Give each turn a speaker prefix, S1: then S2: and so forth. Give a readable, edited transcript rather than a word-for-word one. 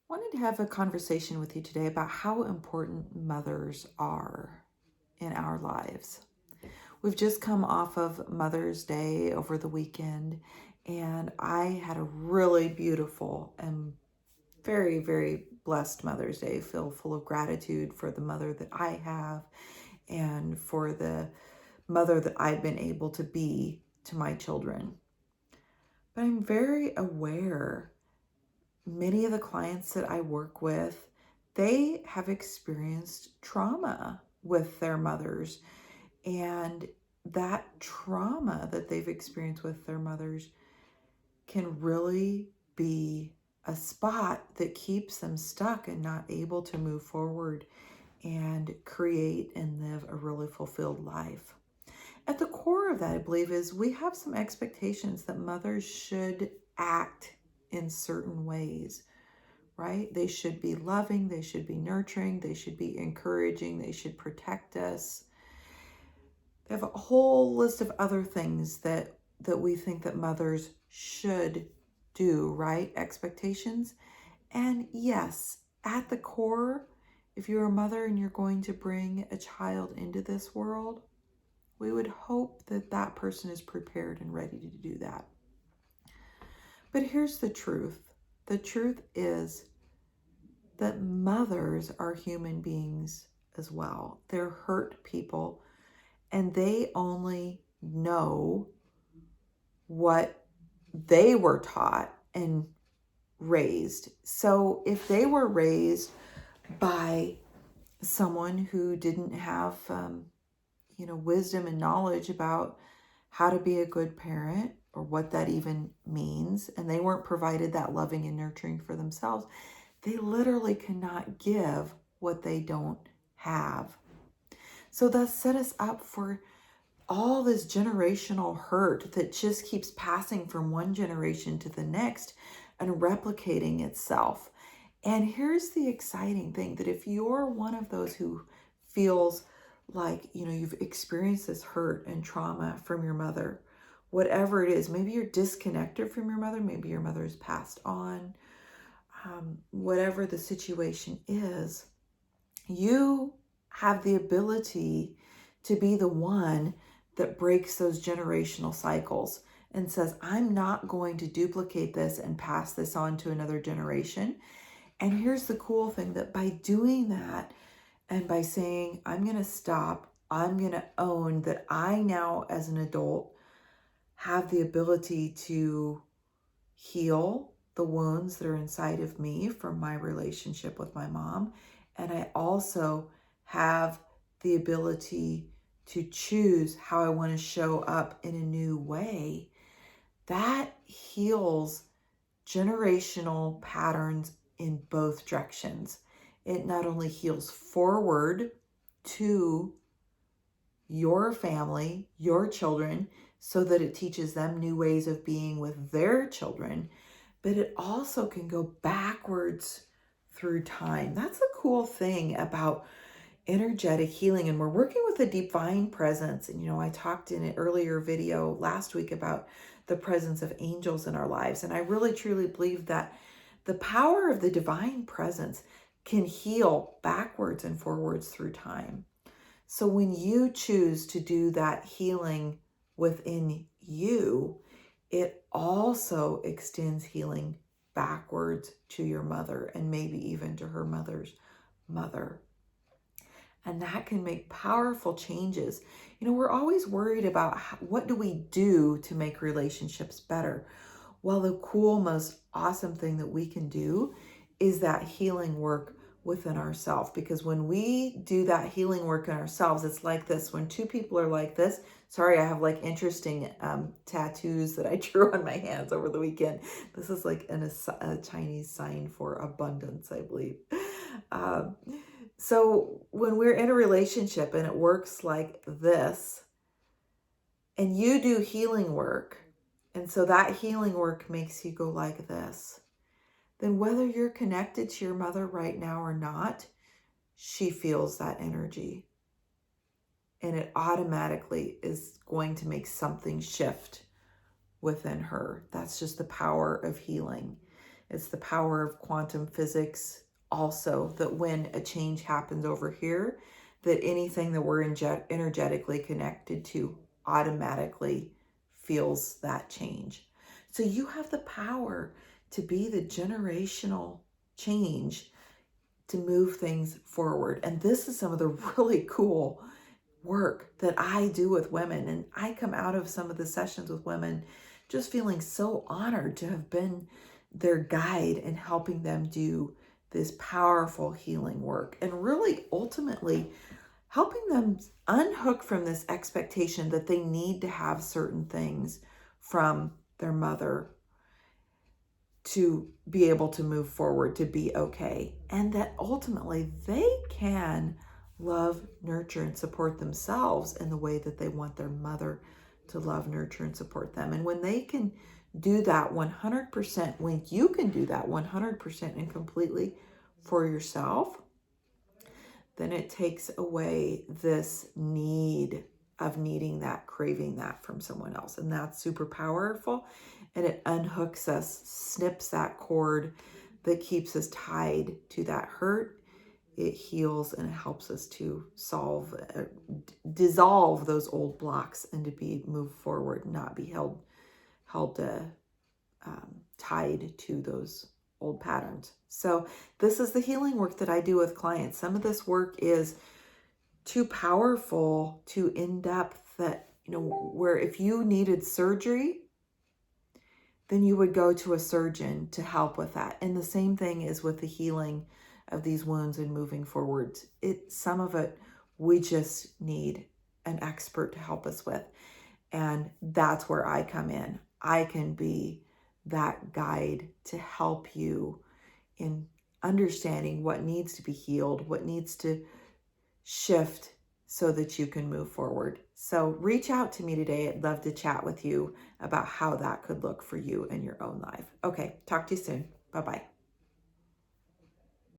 S1: Wanted to have a conversation with you today about how important mothers are in our lives. We've just come off of Mother's Day over the weekend, and I had a really beautiful and very, very blessed Mother's Day, filled full of gratitude for the mother that I have and for the mother that I've been able to be to my children. But I'm very aware many of the clients that I work with, they have experienced trauma with their mothers. And that trauma that they've experienced with their mothers can really be a spot that keeps them stuck and not able to move forward and create and live a really fulfilled life. At the core of that, I believe, is we have some expectations that mothers should act in certain ways, right? They should be loving, they should be nurturing, they should be encouraging, they should protect us. They have a whole list of other things that we think that mothers should do, right? Expectations. And yes, at the core, if you're a mother and you're going to bring a child into this world, we would hope that that person is prepared and ready to do that. But here's the truth. The truth is that mothers are human beings as well. They're hurt people, and they only know what they were taught and raised. So if they were raised by someone who didn't have, wisdom and knowledge about how to be a good parent or what that even means, and they weren't provided that loving and nurturing for themselves, they literally cannot give what they don't have. So that set us up for all this generational hurt that just keeps passing from one generation to the next and replicating itself. And here's the exciting thing, that if you're one of those who feels like, you've experienced this hurt and trauma from your mother, whatever it is, maybe you're disconnected from your mother, maybe your mother has passed on, whatever the situation is, you have the ability to be the one that breaks those generational cycles and says, I'm not going to duplicate this and pass this on to another generation. And here's the cool thing, that by doing that and by saying, I'm going to stop, I'm going to own that I now as an adult have the ability to heal the wounds that are inside of me from my relationship with my mom. And I also have the ability to choose how I want to show up in a new way. That heals generational patterns in both directions. It not only heals forward to your family, your children, so that it teaches them new ways of being with their children, but it also can go backwards through time. That's the cool thing about energetic healing. And we're working with a divine presence. And, I talked in an earlier video last week about the presence of angels in our lives. And I really, truly believe that the power of the divine presence can heal backwards and forwards through time. So when you choose to do that healing within you, it also extends healing backwards to your mother and maybe even to her mother's mother. And that can make powerful changes. We're always worried about what do we do to make relationships better. Well, the cool, most awesome thing that we can do is that healing work within ourselves. Because when we do that healing work in ourselves, it's like this. When two people are like this, sorry, I have like interesting tattoos that I drew on my hands over the weekend. This is like a Chinese sign for abundance, I believe. So when we're in a relationship and it works like this, and you do healing work, and so that healing work makes you go like this, then whether you're connected to your mother right now or not, she feels that energy. And it automatically is going to make something shift within her. That's just the power of healing. It's the power of quantum physics also, that when a change happens over here, that anything that we're energetically connected to automatically feels that change. So you have the power to be the generational change to move things forward. And this is some of the really cool work that I do with women. And I come out of some of the sessions with women just feeling so honored to have been their guide in helping them do this powerful healing work, and really ultimately helping them unhook from this expectation that they need to have certain things from their mother to be able to move forward, to be okay, and that ultimately they can love, nurture, and support themselves in the way that they want their mother to love, nurture, and support them. And when they can do that 100%, when you can do that 100% and completely for yourself, then it takes away this need of needing that, craving that from someone else. And that's super powerful. And it unhooks us, snips that cord that keeps us tied to that hurt. It heals and it helps us to dissolve those old blocks and to be moved forward, not be held tied to those old patterns. So this is the healing work that I do with clients. Some of this work is too powerful, too in-depth, that, where if you needed surgery, then you would go to a surgeon to help with that. And the same thing is with the healing of these wounds and moving forward. Some of it we just need an expert to help us with. And that's where I come in. I can be that guide to help you in understanding what needs to be healed, what needs to shift so that you can move forward. So reach out to me today. I'd love to chat with you about how that could look for you in your own life. Okay, talk to you soon. Bye-bye.